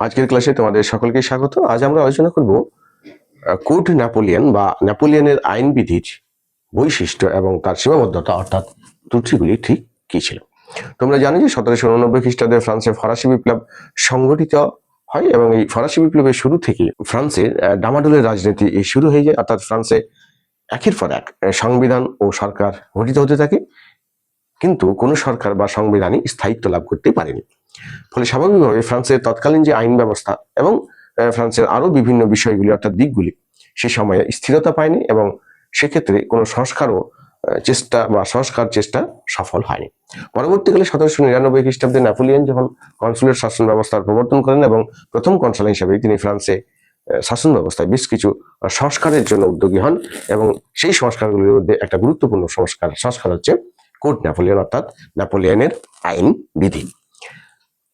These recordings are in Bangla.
আজকের ক্লাসে তোমাদের সকলকে স্বাগত। আজ আমরা আলোচনা করব কোড নেপোলিয়ন বা নেপোলিয়নের আইনবিধির বৈশিষ্ট্য এবং তার সীমাবদ্ধতা অর্থাৎ ত্রুটিগুলি ঠিক কি ছিল। তোমরা জানো যে 1789 খ্রিস্টাব্দে ফ্রান্সে ফরাসি বিপ্লব সংগঠিত হয় এবং এই ফরাসি বিপ্লবের শুরু থেকে ফ্রান্সের ডামাডোলের রাজনীতি শুরু হয়ে যায়, অর্থাৎ ফ্রান্সে একের পর এক সংবিধান ও সরকার গঠিত হতে থাকে, কিন্তু কোনো সরকার বা সংবিধানই স্থায়িত্ব লাভ করতে পারেনি। ফলে স্বাভাবিকভাবে ফ্রান্সের তৎকালীন যে আইন ব্যবস্থা এবং ফ্রান্সের আরো বিভিন্ন বিষয়গুলি অর্থাৎ দিকগুলি সে সময়ে স্থিরতা পায়নি এবং সেক্ষেত্রে কোনো সংস্কার চেষ্টা সফল হয়নি। পরবর্তীকালে 1799 খ্রিস্টাব্দে নেপোলিয়ন যখন কনসুলেট শাসন ব্যবস্থার প্রবর্তন করেন এবং প্রথম কনসাল হিসেবে তিনি ফ্রান্সে শাসন ব্যবস্থায় বেশ কিছু সংস্কারের জন্য উদ্যোগী হন এবং সেই সংস্কারগুলির মধ্যে একটা গুরুত্বপূর্ণ সংস্কার হচ্ছে কোড নেপোলিয়ন অর্থাৎ নেপোলিয়নের আইন বিধি।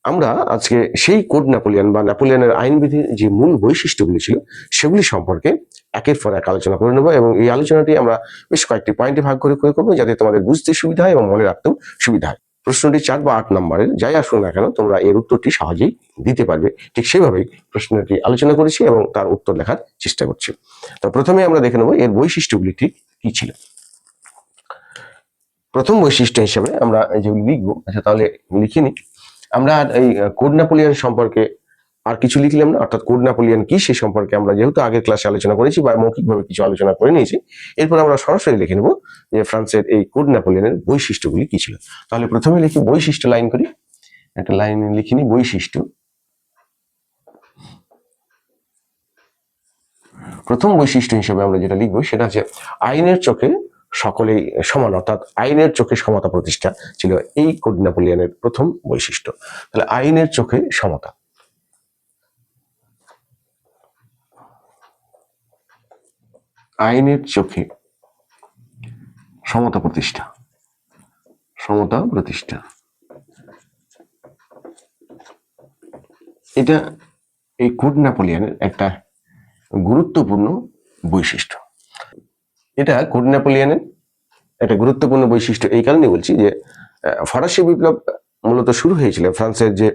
আমরা আজকে সেই কোড নেপোলিয়ন বা নেপোলিয়নের আইনবিধির যে মূল বৈশিষ্ট্যগুলি ছিল সেগুলি সম্পর্কে একের পর এক আলোচনা করে নেব এবং এই আলোচনাটি আমরা বেশ কয়েকটি পয়েন্টে ভাগ করে করবো যাতে তোমাদের বুঝতে সুবিধা হয় এবং মনে রাখতেও সুবিধা হয়। প্রশ্নটি 4 বা 8 নম্বরের যাই আসুন না কেন তোমরা এর উত্তরটি সহজেই দিতে পারবে। ঠিক সেইভাবেই প্রশ্নটি আলোচনা করেছি এবং তার উত্তর লেখার চেষ্টা করছি। তো প্রথমে আমরা দেখে নেব এর বৈশিষ্ট্যগুলি ঠিক কি ছিল। প্রথম বৈশিষ্ট্য হিসেবে আমরা যেগুলি লিখবো, আচ্ছা তাহলে লিখে নিই। আমরা এই কোড নেপোলিয়ন সম্পর্কে আর কিছু লিখলাম না, অর্থাৎ কোড নেপোলিয়ন কি সে সম্পর্কে আমরা যেহেতু আগের ক্লাসে আলোচনা করেছি বা মৌখিকভাবে কিছু আলোচনা করে নিয়েছি, এরপর আমরা সরাসরি লিখে নেব যে ফ্রান্সের এই কোড নেপোলিয়নের বৈশিষ্ট্যগুলি কি ছিল। তাহলে প্রথমে লিখি বৈশিষ্ট্য, লাইন করি, একটা লাইন লিখিনি বৈশিষ্ট্য। প্রথম বৈশিষ্ট্য হিসেবে আমরা যেটা লিখবো সেটা হচ্ছে আইনের চোখে সকলেই সমান, অর্থাৎ আইনের চোখে সমতা প্রতিষ্ঠা ছিল এই কোড নেপোলিয়নের প্রথম বৈশিষ্ট্য। তাহলে আইনের চোখে সমতা, আইনের চোখে সমতা প্রতিষ্ঠা, এটা এই কোড নেপোলিয়নের একটা গুরুত্বপূর্ণ বৈশিষ্ট্য। এটা কোড নেপোলিয়নের একটা গুরুত্বপূর্ণ বৈশিষ্ট্য এই কারণে বলছি যে ফরাসি বিপ্লব মূলত শুরু হয়েছিল ফ্রান্সের যে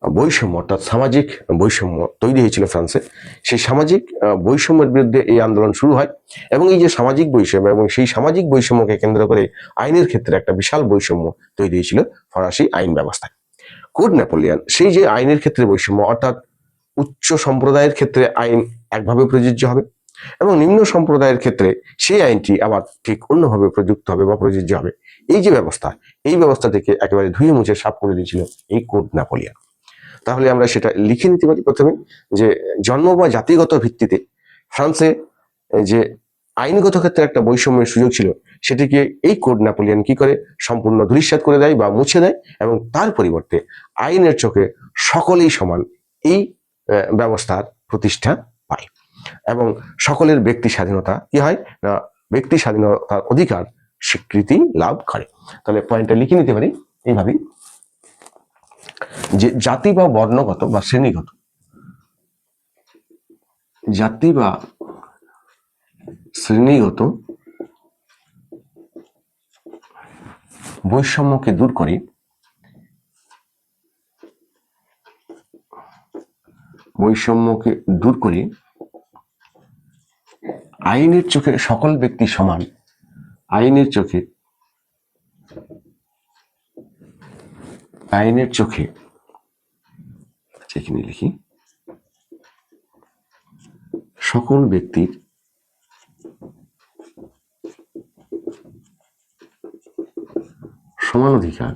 বৈষম্য অর্থাৎ সামাজিক বৈষম্য তৈরি হয়েছিল ফ্রান্সে, সেই সামাজিক বৈষম্যের বিরুদ্ধে এই আন্দোলন শুরু হয় এবং এই যে সামাজিক বৈষম্য এবং সেই সামাজিক বৈষম্যকে কেন্দ্র করে আইনের ক্ষেত্রে একটা বিশাল বৈষম্য তৈরি হয়েছিল ফরাসি আইন ব্যবস্থায়। কোড নেপোলিয়ন সেই যে আইনের ক্ষেত্রে বৈষম্য, অর্থাৎ উচ্চ সম্প্রদায়ের ক্ষেত্রে আইন একভাবে প্রযোজ্য হবে এবং নিম্ন সম্প্রদায়ের ক্ষেত্রে সেই আইনটি আবার ঠিক অন্যভাবে প্রযুক্ত হবে বা প্রযোজ্য হবে, এই যে ব্যবস্থা, এই ব্যবস্থা থেকে একেবারে ধুয়ে মুছে সাফ করে দিয়েছিল এই কোড নেপোলিয়ন। তাহলে আমরা সেটা লিখে নিতে পারি প্রথমে যে জন্ম বা জাতিগত ভিত্তিতে ফ্রান্সে যে আইনগত ক্ষেত্রে একটা বৈষম্যের সুযোগ ছিল সেটিকে এই কোড নেপোলিয়ন কি করে সম্পূর্ণ ধূলিসাৎ করে দেয় বা মুছে দেয় এবং তার পরিবর্তে আইনের চোখে সকলেই সমান এই ব্যবস্থার প্রতিষ্ঠা পায় এবং সকলের ব্যক্তি স্বাধীনতা কি হয় না, ব্যক্তি স্বাধীনতার অধিকার স্বীকৃতি লাভ করে। তাহলে পয়েন্টটা লিখে নিতে পারি এইভাবে যে জাতি বা বর্ণগত বা শ্রেণীগত, জাতি বা শ্রেণীগত বৈষম্যকে দূর করে আইনের চোখে সকল ব্যক্তি সমান, আইনের চোখে এখানে লিখি সকল ব্যক্তির সমানাধিকার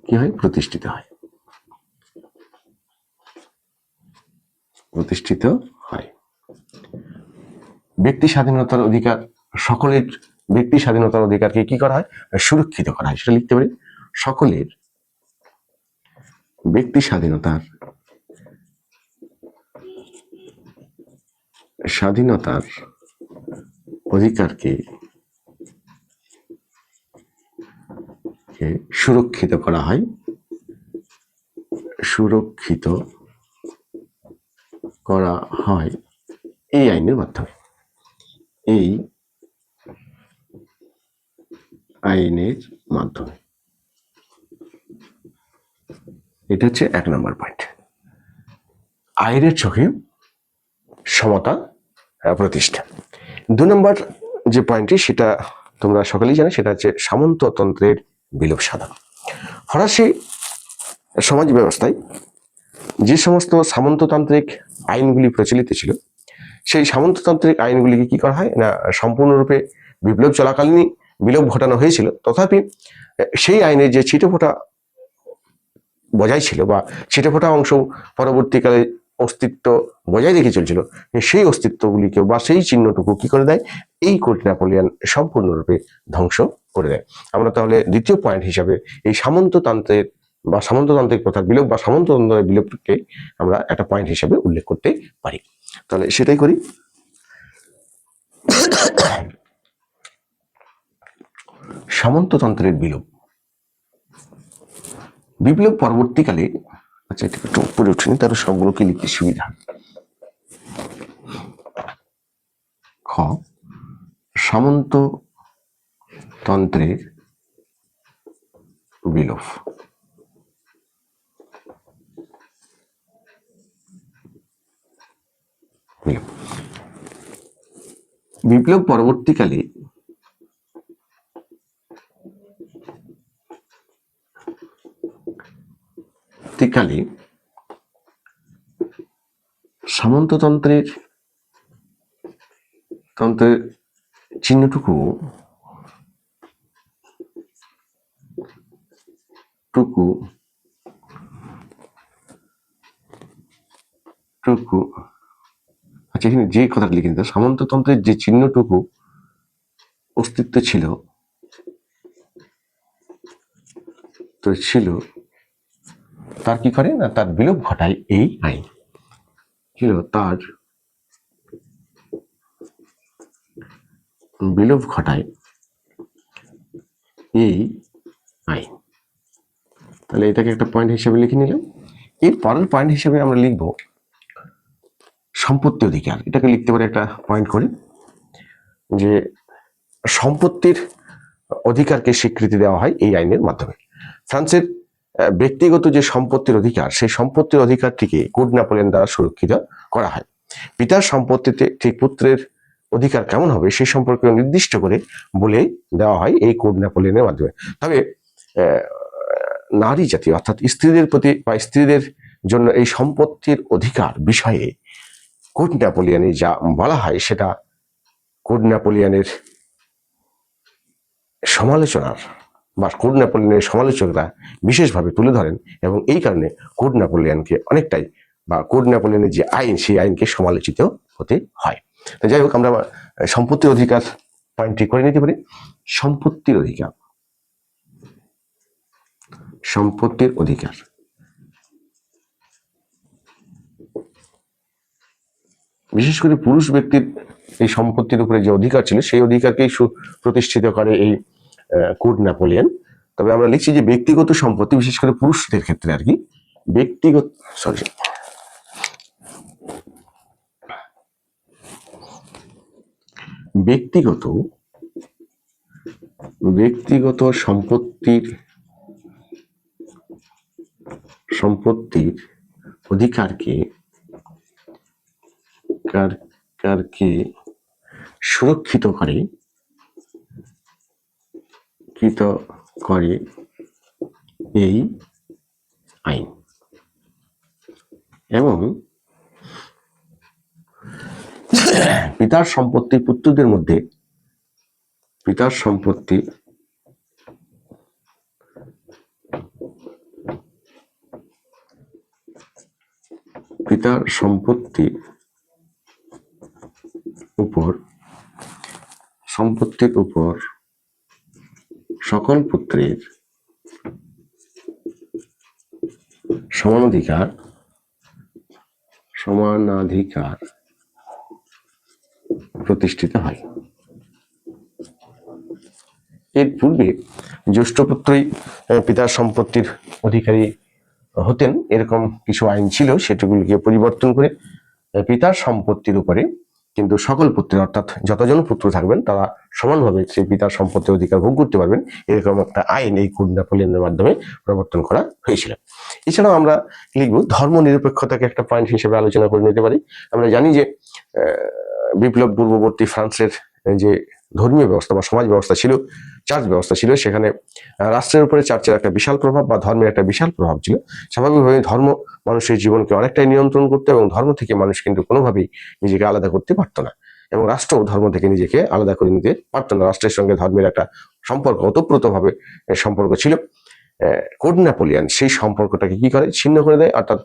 কি হয় প্রতিষ্ঠিত হয়। ব্যক্তি স্বাধীনতার অধিকার, সকলের ব্যক্তি স্বাধীনতার অধিকারকে কি করা হয়, সুরক্ষিত করা হয়। সেটা লিখতে পারি সকলের ব্যক্তি স্বাধীনতার অধিকারকে সুরক্ষিত করা হয় এই আইনের মাধ্যমে, এটা হচ্ছে 1 নম্বর পয়েন্ট, আইনের চোখে সমতা প্রতিষ্ঠা। 2 নম্বর যে পয়েন্টটি সেটা তোমরা সকলেই জানো, সেটা হচ্ছে সামন্ততন্ত্রের বিলোপ সাধন। ফরাসি সমাজ ব্যবস্থায় যে সমস্ত সামন্ততান্ত্রিক আইনগুলি প্রচলিত ছিল, সেই সামন্ততান্ত্রিক আইনগুলিকে কি করা হয় না, সম্পূর্ণরূপে বিপ্লব চলাকালীনই বিলোপ ঘটানো হয়েছিল। তথাপি সেই আইনের যে ছিটেফোঁটা বজায় ছিল বা ছিটেফোঁটা অংশ পরবর্তীকালে অস্তিত্ব বজায় রেখে চলছিল, সেই অস্তিত্বগুলিকে বা সেই চিহ্নটুকু কি করে দেয়, এই কোড নেপোলিয়ন সম্পূর্ণরূপে ধ্বংস করে দেয়। আমরা তাহলে দ্বিতীয় পয়েন্ট হিসাবে এই সামন্ততান্ত্রের বা সামন্ততান্ত্রিক প্রথার বিলোপ বা সামন্ততন্ত্রের বিলোপকে আমরা একটা পয়েন্ট হিসাবে উল্লেখ করতে পারি। তাহলে সেটাই করি। সামন্ততন্ত্রের বিলোপ। বিপ্লব পরবর্তীকালে, আচ্ছা এটা একটু উপরে উঠেনি, তার সবগুলোকে লিখতে সুবিধা। খ, সামন্ততন্ত্রের বিলোপ। বিপ্লব পরবর্তীকালে সামন্ততন্ত্রের চিহ্নটুকু আচ্ছা, এখানে যে কথাটা লিখে দিতে, সামন্ততন্ত্রের যে চিহ্নটুকু অস্তিত্ব ছিল তার কি করে না, তার বিলোপ ঘটায় এই আইন। তার বিলোপ ঘটায় এই আইন। তাহলে এটাকে একটা পয়েন্ট হিসেবে লিখে নিলাম। এর পরের পয়েন্ট হিসেবে আমরা লিখব সম্পত্তি অধিকার। এটাকে লিখতে পারি একটা পয়েন্ট করে, যে সম্পত্তির অধিকারকে স্বীকৃতি দেওয়া হয় এই আইনের মাধ্যমে। ফ্রান্সের ব্যক্তিগত যে সম্পত্তির অধিকার, সেই সম্পত্তির অধিকারটিকে কোড নেপোলিয়ন দ্বারা সুরক্ষিত করা হয়। পিতার সম্পত্তিতে ঠিক পুত্রের অধিকার কেমন হবে সেই সম্পর্কে নির্দিষ্ট করে বলে দেওয়া হয় এই কোড নেপোলিয়নের মাধ্যমে। তবে নারী জাতি অর্থাৎ স্ত্রীদের প্রতি বা স্ত্রীদের জন্য এই সম্পত্তির অধিকার বিষয়ে কোড নেপোলিয়নে যা বলা হয়, সেটা কোড নেপোলিয়নের সমালোচনার বা কোড নেপোলিয়নের সমালোচকরা বিশেষভাবে তুলে ধরেন, এবং এই কারণে কোড নেপোলিয়নকে অনেকটাই বা কোড নেপোলিয়নের যে আইন, সেই আইনকে সমালোচিত হতে হয়। তো যাই হোক, আমরা সম্পত্তির অধিকার পয়েন্টটি করে নিতে পারি। সম্পত্তির অধিকার বিশেষ করে পুরুষ ব্যক্তির এই সম্পত্তির উপরে যে অধিকার ছিল, সেই অধিকারকেই প্রতিষ্ঠিত করে এই কোড নেপোলিয়ন। তবে আমরা লিখছি যে ব্যক্তিগত সম্পত্তি, বিশেষ করে পুরুষদের ক্ষেত্রে আর কি, ব্যক্তিগত সম্পত্তির অধিকারকে সুরক্ষিত করে এই আইন, এবং পিতার সম্পত্তি পুত্রদের মধ্যে পিতার সম্পত্তির উপর সকল পুত্রের সমানাধিকার প্রতিষ্ঠিত হয়। এর পূর্বে জ্যেষ্ঠ পুত্রই পিতার সম্পত্তির অধিকারী হতেন, এরকম কিছু আইন ছিল, সেগুলিকে পরিবর্তন করে পিতার সম্পত্তির উপরে কিন্তু সকল পুত্রের অর্থাৎ যতজন পুত্র থাকবেন তারা সমানভাবে সেই পিতার সম্পত্তির অধিকার ভোগ করতে পারবেন, এরকম একটা আইন এই কোড নেপোলিয়নের মাধ্যমে প্রবর্তন করা হয়েছিল। এছাড়াও আমরা লিখব ধর্ম নিরপেক্ষতাকে একটা পয়েন্ট হিসেবে আলোচনা করে নিতে পারি। আমরা জানি যে বিপ্লব পূর্ববর্তী ফ্রান্সের যে ধর্মীয় ব্যবস্থা বা সমাজ ব্যবস্থা ছিল, চার্চ ব্যবস্থা ছিল, সেখানে রাষ্ট্রের উপরে চার্চের একটা বিশাল প্রভাব বা ধর্মের একটা বিশাল প্রভাব ছিল। স্বাভাবিকভাবে ধর্ম মানুষের জীবনকে অনেকটাই নিয়ন্ত্রণ করতো এবং ধর্ম থেকে মানুষ কিন্তু কোনোভাবেই নিজেকে আলাদা করতে পারতো না, এবং রাষ্ট্র ধর্ম থেকে নিজেকে আলাদা করে নিতে পারতো না। রাষ্ট্রের সঙ্গে ধর্মের একটা সম্পর্ক, ওতপ্রোতভাবে সম্পর্ক ছিল। কোড নেপোলিয়ন সেই সম্পর্কটাকে কি করে, ছিন্ন করে দেয়। অর্থাৎ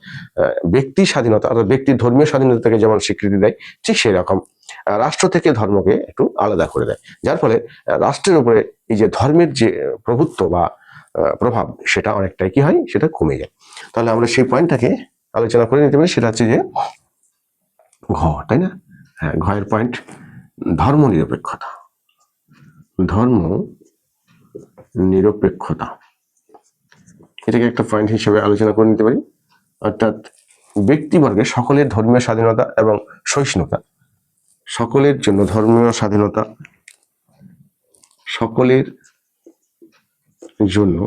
ব্যক্তি স্বাধীনতা, অর্থাৎ ব্যক্তির ধর্মীয় স্বাধীনতাকে যেমন স্বীকৃতি দেয়, ঠিক সেই রকম রাষ্ট্র থেকে ধর্মকে একটু আলাদা করে দেয়, যার ফলে রাষ্ট্রের উপরে এই যে ধর্মের যে প্রভুত্ব বা প্রভাব, সেটা অনেকটাই কি হয়, সেটা কমে যায়। তাহলে আমরা সেই পয়েন্টটাকে আলোচনা করে নিতে পারি। সেটা হচ্ছে যে ঘ, তাই না? হ্যাঁ, ঘয়ের পয়েন্ট ধর্ম নিরপেক্ষতা। ধর্ম নিরপেক্ষতা এটাকে একটা পয়েন্ট হিসেবে আলোচনা করে নিতে পারি। অর্থাৎ ব্যক্তিবর্গের সকলের ধর্মীয় স্বাধীনতা এবং সহিষ্ণুতা, সকলের জন্য ধর্মীয় স্বাধীনতা, সকলের জন্য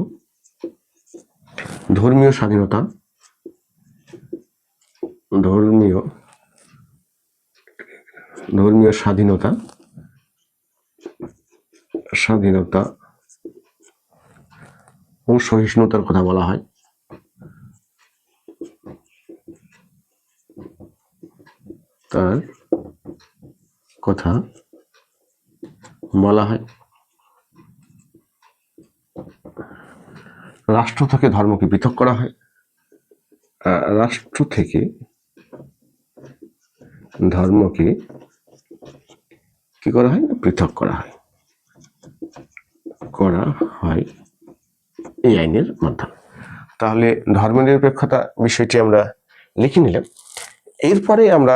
ধর্মীয় স্বাধীনতা, ধর্মীয় স্বাধীনতা ও সহিষ্ণুতার কথা বলা হয়। তার কথা বলা হয়। রাষ্ট্র থেকে ধর্মকে পৃথক করা হয়। রাষ্ট্র থেকে ধর্মকে কি করা হয়, পৃথক করা হয় এই আইনের মাধ্যমে। তাহলে ধর্মনিরপেক্ষতা বিষয়টি আমরা লিখে নিলাম। এরপরে আমরা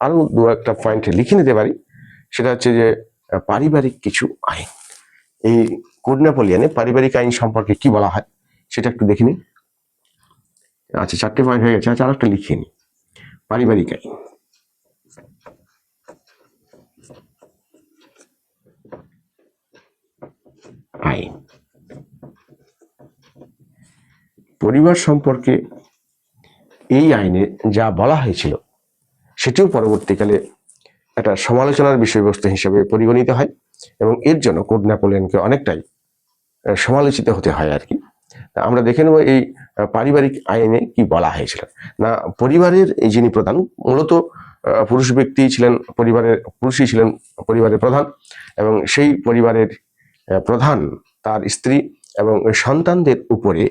আরো দু একটা পয়েন্ট লিখে নিতে পারি। সেটা হচ্ছে যে পারিবারিক কিছু আইন। এই কোড নেপোলিয়নে পারিবারিক আইন সম্পর্কে কি বলা হয় সেটা একটু দেখে নিই। আচ্ছা, 4টে পয়েন্ট হয়ে গেছে। আচ্ছা, আর একটা লিখে নিই। পারিবারিক আইন, পরিবার সম্পর্কে এই আইনে যা বলা হয়েছিল সেটিও পরবর্তীকালে একটা সমালোচনার বিষয়বস্তু হিসেবে পরিগণিত হয়, এবং এর জন্য কোড নেপোলিয়নকে অনেকটাই সমালোচিত হতে হয় আর কি। আমরা দেখে নেব এই পারিবারিক আইনে কি বলা হয়েছিল। না, পরিবারের এই যিনি প্রধান, মূলত পুরুষ ব্যক্তি ছিলেন, পুরুষই ছিলেন পরিবারের প্রধান, এবং সেই পরিবারের প্রধান তার স্ত্রী এবং সন্তানদের উপরে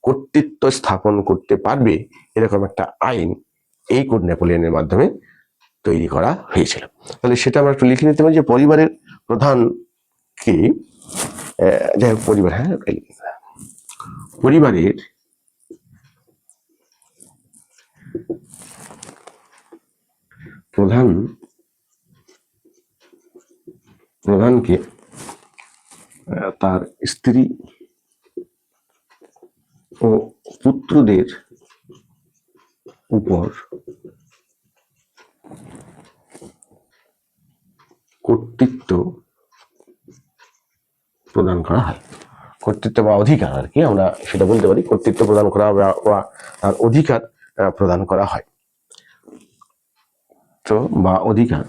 কর্তৃত্ব স্থাপন করতে পারবে, এরকম একটা আইন এই কোড নেপোলিয়নের মাধ্যমে তৈরি করা হয়েছিল। তাহলে সেটা আমরা একটু লিখে নিতে পারি যে পরিবারের প্রধান কি, যাই হোক পরিবার, হ্যাঁ, পরিবারের প্রধানকে তার স্ত্রী ও পুত্রদের উপর কর্তৃত্ব প্রদান করা হয়। কর্তৃত্ব বা অধিকার আর কি, আমরা সেটা বলতে পারি। কর্তৃত্ব প্রদান করা বা তার অধিকার প্রদান করা হয়। তো বা অধিকার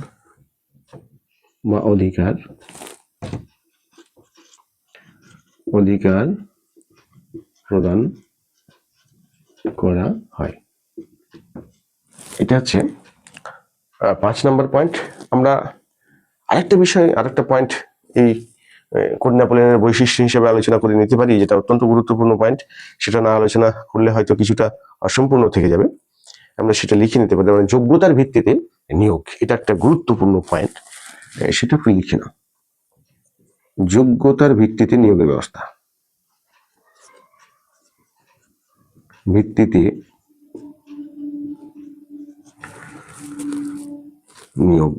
প্রদান করা হয়। এটা হচ্ছে 5 নম্বর পয়েন্ট। আমরা আরেকটা পয়েন্ট এই কোড নেপোলিয়নের বৈশিষ্ট্য হিসেবে আলোচনা করে নিতে পারি, যেটা অত্যন্ত গুরুত্বপূর্ণ পয়েন্ট। সেটা না আলোচনা করলে হয়তো কিছুটা অসম্পূর্ণ থেকে যাবে। আমরা সেটা লিখে নিতে পারি। মানে যোগ্যতার ভিত্তিতে নিয়োগ, এটা একটা গুরুত্বপূর্ণ পয়েন্ট, সেটা আপনি লিখে নাও। যোগ্যতার ভিত্তিতে নিয়োগের ব্যবস্থা, নিয়োগ।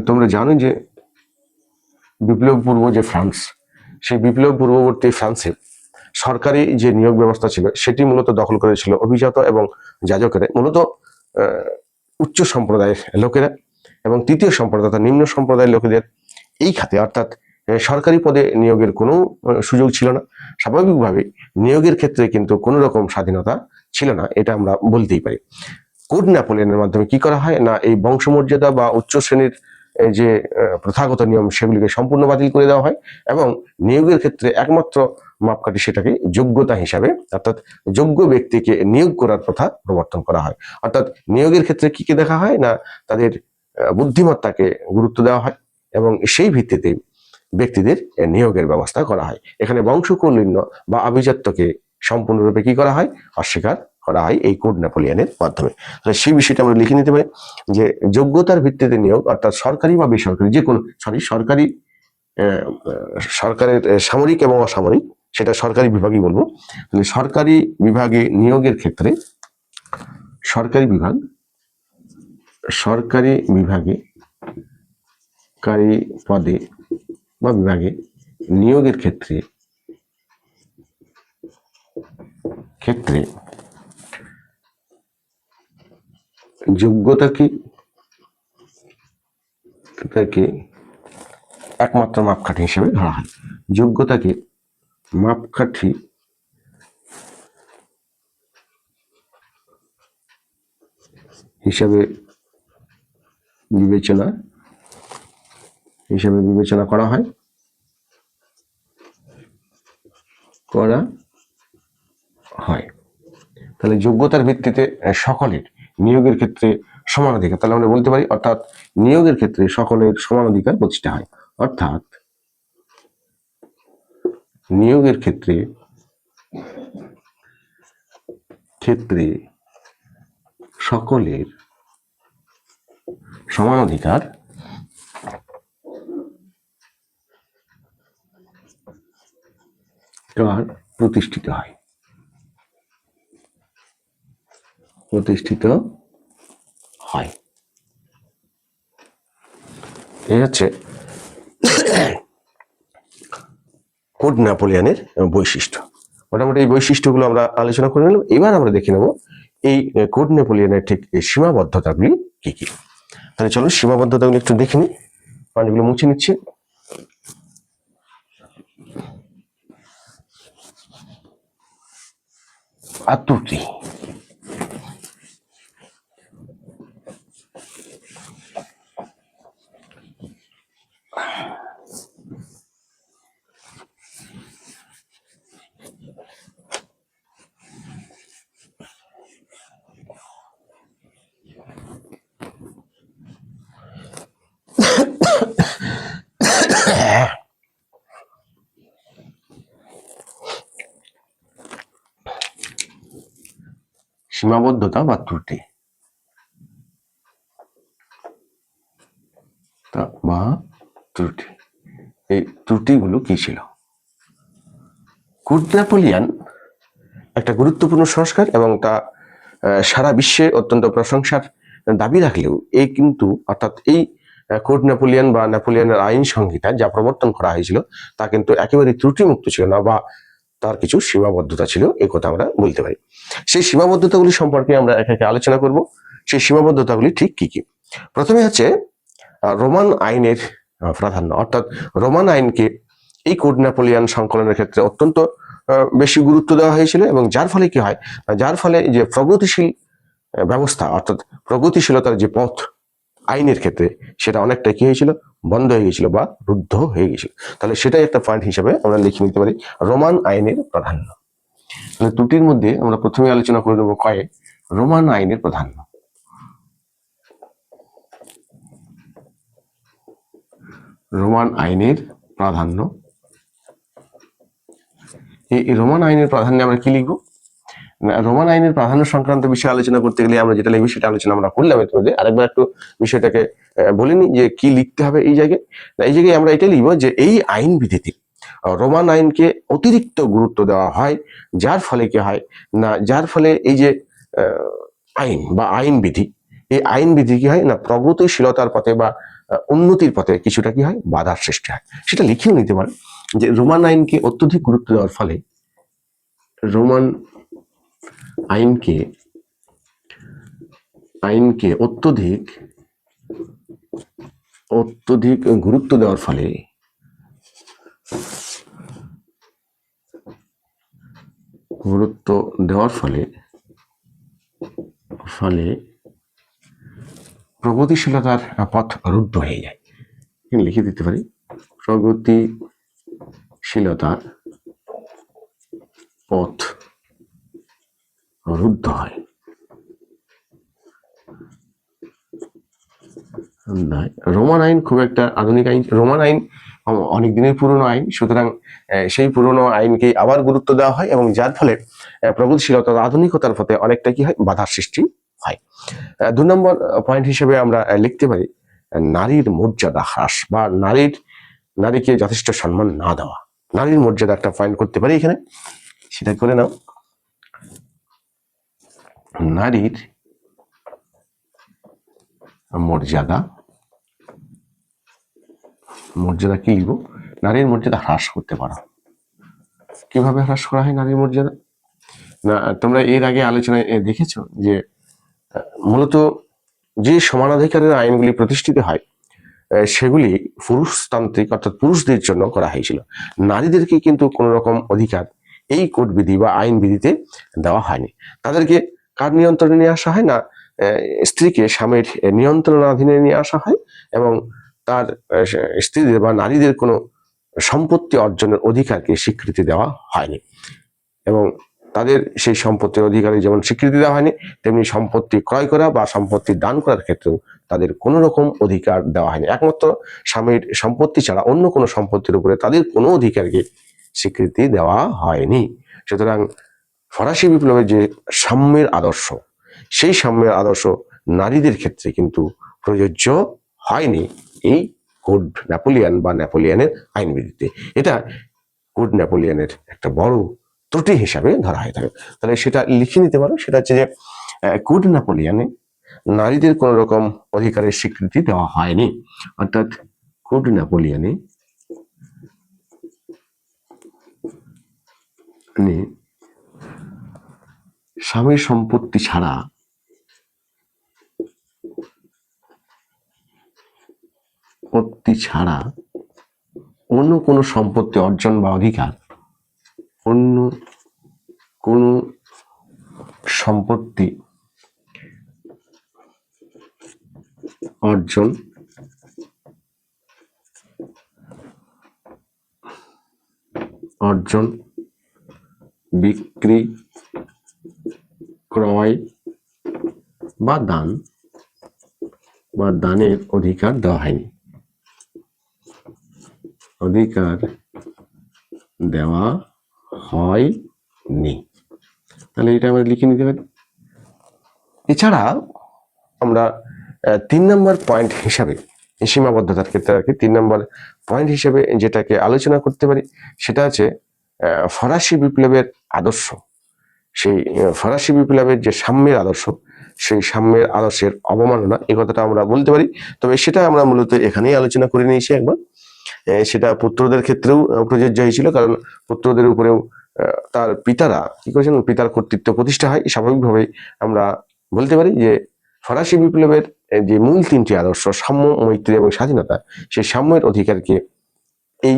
তোমরা জানো যে বিপ্লব পূর্ব যে ফ্রান্স, সেই বিপ্লব পূর্ববর্তী ফ্রান্সে সরকারি যে নিয়োগ ব্যবস্থা ছিল সেটি মূলত দখল করেছিল অভিজাত এবং যাজকেরা, মূলত উচ্চ সম্প্রদায়ের লোকেরা, এবং তৃতীয় সম্প্রদায় অর্থাৎ নিম্ন সম্প্রদায়ের লোকেদের এই খাতে অর্থাৎ সরকারি পদে নিয়োগের কোনো সুযোগ ছিল না। স্বাভাবিকভাবে নিয়োগের ক্ষেত্রে কিন্তু কোনো রকম স্বাধীনতা ছিল না, এটা আমরা বলতেই পারি। কোড নেপোলিয়নের মাধ্যমে কি করা হয় না, এই বংশমর্যাদা বা উচ্চ শ্রেণীর যে প্রথাগত নিয়ম সেগুলিকে সম্পূর্ণ বাতিল করে দেওয়া হয়, এবং নিয়োগের ক্ষেত্রে একমাত্র মাপকাঠি সেটাকে যোগ্যতা হিসাবে, অর্থাৎ যোগ্য ব্যক্তিকে নিয়োগ করার প্রথা প্রবর্তন করা হয়। অর্থাৎ নিয়োগের ক্ষেত্রে কি কি দেখা হয় না, তাদের বুদ্ধিমত্তাকে গুরুত্ব দেওয়া হয় এবং সেই ভিত্তিতে ব্যক্তিদের নিয়োগের ব্যবস্থা করা হয়। এখানে বংশকৌলীন্য বা আভিজাত্যকে সম্পূর্ণরূপে কি করা হয়, অস্বীকার করা হয় এই কোড নেপোলিয়নের মাধ্যমে। তাহলে সেই বিষয়টা আমরা লিখে নিতে পারি যে যোগ্যতার ভিত্তিতে নিয়োগ, অর্থাৎ সরকারি বা বেসরকারি যে কোনো সরকারি সরকারের সামরিক এবং অসামরিক, সেটা সরকারি বিভাগই বলবো। সরকারি বিভাগে নিয়োগের ক্ষেত্রে সরকারি বিভাগে কারি পদে বা বিভাগে নিয়োগের ক্ষেত্রে যোগ্যতাকে একমাত্র মাপকাঠি হিসেবে ধরা হয়। যোগ্যতাকে মাপকাঠি হিসাবে বিবেচনা করা হয় তাহলে যোগ্যতার ভিত্তিতে সকলের নিয়োগের ক্ষেত্রে সমান অধিকার, তাহলে আমরা বলতে পারি অর্থাৎ নিয়োগের ক্ষেত্রে সকলের সমান অধিকার প্রতিষ্ঠা হয়। অর্থাৎ নিয়োগের ক্ষেত্রে সকলের সমান অধিকার প্রতিষ্ঠিত হয়। এই হচ্ছে কোড নেপোলিয়নের বৈশিষ্ট্য। মোটামুটি এই বৈশিষ্ট্যগুলো আমরা আলোচনা করে নিলাম। এবার আমরা দেখে নেব এই কোড নেপোলিয়নের ঠিক সীমাবদ্ধতাগুলি কি কি। তাহলে চলো সীমাবদ্ধতাগুলি একটু দেখে নিই। পানিগুলো মুছে নিচ্ছি। আত্মুতি, সীমাবদ্ধতা বা ত্রুটি এই ত্রুটিগুলো কি ছিল? কোড নেপোলিয়ন একটা গুরুত্বপূর্ণ সংস্কার এবং তা সারা বিশ্বে অত্যন্ত প্রশংসার দাবি রাখলেও এই কিন্তু অর্থাৎ এই কোড নেপোলিয়ন বা নেপোলিয়নের আইন সংহিতা যা প্রবর্তন করা হয়েছিল তা কিন্তু একেবারে ত্রুটিমুক্ত ছিল না, বা তার কিছু সীমাবদ্ধতা ছিল, এই কথা আমরা বলতে পারি। সেই সীমাবদ্ধতাগুলি সম্পর্কে আমরা একে একে আলোচনা করব। সেই সীমাবদ্ধতাগুলি ঠিক কি কি? প্রথমে হচ্ছে রোমান আইনের প্রাধান্য, অর্থাৎ রোমান আইনকে এই কোড নেপোলিয়ন সংকলনের ক্ষেত্রে অত্যন্ত বেশি গুরুত্ব দেওয়া হয়েছিল, এবং যার ফলে কি হয়, যার ফলে যে প্রগতিশীল ব্যবস্থা অর্থাৎ প্রগতিশীলতার যে পথ আইনের ক্ষেত্রে সেটা অনেকটা কি হয়েছিল, বন্ধ হয়ে গেছিল বা রুদ্ধ হয়ে গেছিল। তাহলে সেটাই একটা পয়েন্ট হিসেবে আমরা লিখে নিতে পারি রোমান আইনের প্রাধান্য। তাহলে ত্রুটির মধ্যে আমরা প্রথমে আলোচনা করে দেবো রোমান আইনের প্রাধান্য। রোমান আইনের প্রাধান্য, এই রোমান আইনের প্রাধান্যে আমরা কি লিখবো? রোমান আইনের প্রাধান্য সংক্রান্ত বিষয়ে আলোচনা করতে গেলে আমরা যেটা লিখবো সেটা আলোচনা আমরা করলাম। এর আরেকবার একটু বিষয়টাকে বলিনি যে কি লিখতে হবে এই জায়গায়। এই জায়গায় আমরা এটা লিখবো যে এই আইন বিধিতে রোমান আইনকে অতিরিক্ত গুরুত্ব দেওয়া হয়, যার ফলে কি হয় না, যার ফলে এই যে আইন বা আইন বিধি, এই আইন বিধি কি হয় না প্রগতিশীলতার পথে বা উন্নতির পথে কিছুটা কি হয়, বাধার সৃষ্টি হয়। সেটা লিখেও নিতে পারে যে রোমান আইনকে অত্যধিক গুরুত্ব দেওয়ার ফলে রোমান আইনকে অত্যধিক গুরুত্ব দেওয়ার ফলে প্রগতিশীলতার পথ রুদ্ধ হয়ে যায়। লিখে দিতে পারি, প্রগতিশীলতার পথ রুদ্ধ হয়। রোমান আইন খুব একটা আধুনিক আইন, রোমান আইন অনেক দিনের পুরনো আইন, সুতরাং সেই পুরনো আইনকে আবার গুরুত্ব দেওয়া হয় এবং যার ফলে প্রগতিশীলতা আধুনিকতার পথে অনেকটা কি হয়, বাধার সৃষ্টি হয়। 2 নম্বর পয়েন্ট হিসেবে আমরা লিখতে পারি নারীর মর্যাদা হ্রাস বা নারীকে যথেষ্ট সম্মান না দেওয়া। নারীর মর্যাদা একটা পয়েন্ট করতে পারি এখানে, সেটা করে নাও। নারীর মর্যাদা কি লিখব? নারীর মর্যাদা হ্রাস করতে পারো। কিভাবে হ্রাস করা হয় নারীর মর্যাদা? না, তোমরা এর আগে আলোচনায় দেখেছো যে মূলত যে সমানাধিকারের আইনগুলি প্রতিষ্ঠিত হয় সেগুলি পুরুষতান্ত্রিক অর্থাৎ পুরুষদের জন্য করা হয়েছিল। নারীদেরকে কিন্তু কোন রকম অধিকার এই কোড বিধি বা আইন বিধিতে দেওয়া হয়নি। তাদেরকে কার নিয়ন্ত্রণে নিয়ে আসা হয়? না, স্ত্রীকে স্বামীর নিয়ন্ত্রণাধীনে নিয়ে আসা হয় এবং তার স্ত্রীদের বা নারীদের কোনো সম্পত্তি অর্জনের অধিকারকে স্বীকৃতি দেওয়া হয়নি এবং তাদের সেই সম্পত্তির অধিকারে যেমন স্বীকৃতি দেওয়া হয়নি, তেমনি সম্পত্তি ক্রয় করা বা সম্পত্তি দান করার ক্ষেত্রেও তাদের কোনো রকম অধিকার দেওয়া হয়নি। একমাত্র স্বামীর সম্পত্তি ছাড়া অন্য কোনো সম্পত্তির উপরে তাদের কোনো অধিকারকে স্বীকৃতি দেওয়া হয়নি। সুতরাং ফরাসি বিপ্লবের যে সাম্যের আদর্শ, সেই সাম্যের আদর্শ নারীদের ক্ষেত্রে কিন্তু প্রযোজ্য হয়নি এই কোড নেপোলিয়ান বা নেপোলিয়ানের আইনবিধিতে। এটা কোড নেপোলিয়ানের একটা বড় ত্রুটি হিসাবে ধরা হয়ে থাকে। তাহলে সেটা লিখে নিতে পারো, সেটা হচ্ছে যে কোড নেপোলিয়ানে নারীদের কোন রকম অধিকারের স্বীকৃতি দেওয়া হয়নি। অর্থাৎ কোড নেপোলিয়ানে স্বামীর সম্পত্তি ছাড়া অন্য কোনো সম্পত্তি অর্জন বা অধিকার, অন্য কোনো সম্পত্তি অর্জন, বিক্রি, ক্রয় বা দানের অধিকার দেওয়া হয়নি। তাহলে এটা আমরা লিখে নিতে পারি। এছাড়া আমরা 3 নম্বর পয়েন্ট হিসাবে সীমাবদ্ধতার ক্ষেত্রে আর কি 3 নম্বর পয়েন্ট হিসেবে যেটাকে আলোচনা করতে পারি সেটা হচ্ছে ফরাসি বিপ্লবের আদর্শ। সেই ফরাসি বিপ্লবের যে সাম্যের আদর্শ, সেই সাম্যের আদর্শের অবমাননা, এই কথাটা আমরা বলতে পারি। তবে সেটা আমরা মূলত এখানেই আলোচনা করে নিয়েছি একবার। সেটা পুত্রদের ক্ষেত্রেও প্রযোজ্য হয়েছিল, কারণ পুত্রদের উপরেও তার পিতারা কি করেছেন, পিতার কর্তৃত্ব প্রতিষ্ঠা হয়। স্বাভাবিকভাবেই আমরা বলতে পারি যে ফরাসি বিপ্লবের যে মূল 3টি আদর্শ, সাম্য, মৈত্রী এবং স্বাধীনতা, সেই সাম্যের অধিকারকে এই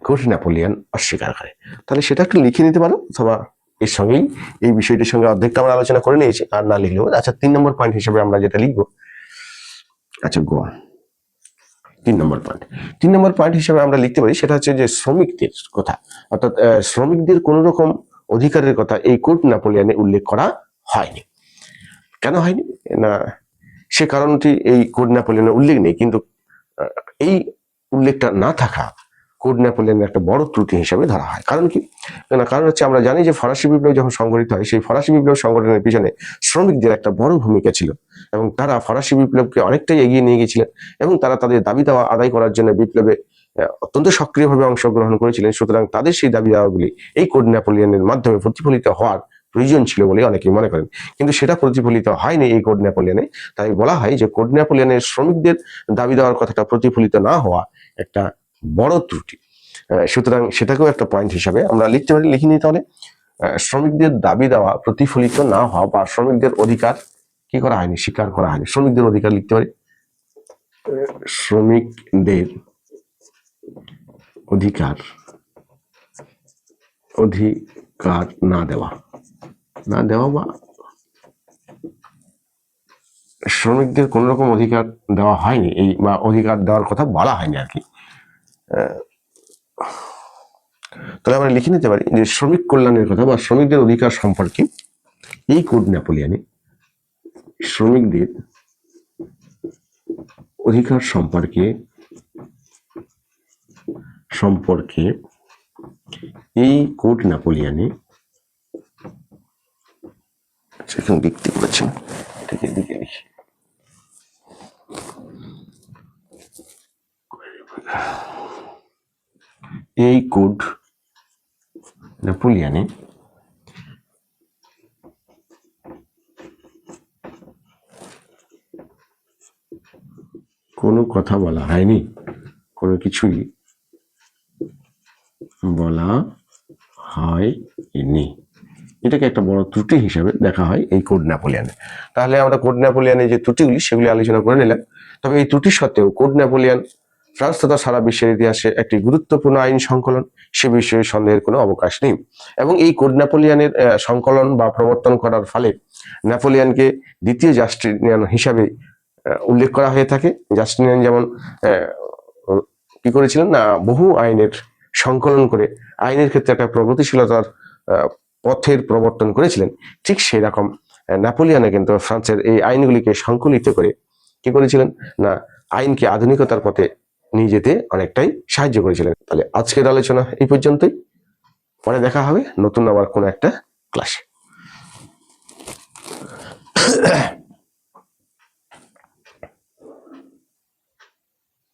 কোড নেপোলিয়ান অস্বীকার করে। তাহলে সেটা একটু লিখে নিতে পারো, অথবা এর সঙ্গেই এই বিষয়টির সঙ্গে অর্ধেকটা আমরা আলোচনা করে নিয়েছি, আর না লিখলেও। আচ্ছা, 3 নম্বর পয়েন্ট হিসেবে আমরা যেটা লিখবো, আচ্ছা গোয়া 3 নম্বর পয়েন্ট হিসেবে আমরা লিখতে পারি সেটা হচ্ছে যে শ্রমিকদের কথা, অর্থাৎ শ্রমিকদের কোন রকম অধিকারের কথা এই কোড নেপোলিয়ানে উল্লেখ করা হয়নি। কেন হয়নি? না, সে কারণটি এই কোড নেপোলিয়ানে উল্লেখ নেই, কিন্তু এই উল্লেখটা না থাকা কোড নেপোলিয়ানের একটা বড় ত্রুটি হিসেবে ধরা হয়। কারণ কি? না, কারণ হচ্ছে আমরা জানি যে ফরাসি বিপ্লব যখন সংগঠিত হয়, সেই ফরাসি বিপ্লব সংগঠনের পিছনে শ্রমিকদের একটা বড় ভূমিকা ছিল এবং তারা ফরাসি বিপ্লবকে অনেকটাই এগিয়ে নিয়ে গেছিলেন এবং তারা তাদের দাবি দাওয়া আদায় করার জন্য বিপ্লবে অত্যন্ত সক্রিয়ভাবে অংশগ্রহণ করেছিলেন। সুতরাং তাদের সেই দাবি দাওয়াগুলি এই কোড নেপোলিয়ানের মাধ্যমে প্রতিফলিত হওয়ার প্রয়োজন ছিল বলে অনেকেই মনে করেন, কিন্তু সেটা প্রতিফলিত হয়নি এই কোড নেপোলিয়ানে। তাই বলা হয় যে কোড নেপোলিয়ানের শ্রমিকদের দাবি দেওয়ার কথাটা প্রতিফলিত না হওয়া একটা বড় ত্রুটি। সুতরাং সেটাকেও একটা পয়েন্ট হিসাবে আমরা লিখতে পারি, লিখিনি তাহলে। শ্রমিকদের দাবি দেওয়া প্রতিফলিত না হওয়া বা শ্রমিকদের অধিকার কি করা হয়নি, স্বীকার করা হয়নি। শ্রমিকদের অধিকার লিখতে পারি, শ্রমিকদের অধিকার অধিকার না দেওয়া বা শ্রমিকদের কোন রকম অধিকার দেওয়া হয়নি, এই বা অধিকার দেওয়ার কথা বলা হয়নি আর কি। তাহলে আমরা লিখে নিতে পারি যে শ্রমিক কল্যাণের কথা বা শ্রমিকদের অধিকার সম্পর্কে এই কোড নেপোলিয়নে শ্রমিকদের অধিকার সম্পর্কে এই কোড নেপোলিয়নে, সেখানে লিখতে পারছেন, এটাকে দিকে লিখি, এই কোড নেপোলিয়নে কোনো কথা বলা হয়নি, কোনো কিছুই বলা হয়নি। এটাকে একটা বড় ত্রুটি হিসেবে দেখা হয় এই কোড নেপোলিয়নে। তাহলে আমরা কোড নেপোলিয়নের যে ত্রুটিগুলি সেগুলি আলোচনা করে নিলাম। তবে এই ত্রুটি সত্ত্বেও কোড নেপোলিয়ন ফ্রান্স তথা সারা বিশ্বের ইতিহাসে একটি গুরুত্বপূর্ণ আইন সংকলন, সে বিষয়ে সন্দেহের কোনো অবকাশ নেই। এবং এই কোড নেপোলিয়নের সংকলন বা প্রবর্তন করার ফলে নেপোলিয়নকে দ্বিতীয় জাস্টিনিয়ান হিসাবে উল্লেখ করা হয়ে থাকে। জাস্টিনিয়ান যেমন কি করেছিলেন না, বহু আইনের সংকলন করে আইনের ক্ষেত্রে একটা প্রগতিশীলতার পথের প্রবর্তন করেছিলেন, ঠিক সেই রকম নেপোলিয়নে কিন্তু ফ্রান্সের এই আইনগুলিকে সংকলিত করে কি করেছিলেন না, আইনকে আধুনিকতার পথে নিয়ে যেতে অনেকটাই সাহায্য করেছিলেন। তাহলে আজকের আলোচনা এই পর্যন্তই, পরে দেখা হবে নতুন আবার কোনো একটা ক্লাসে।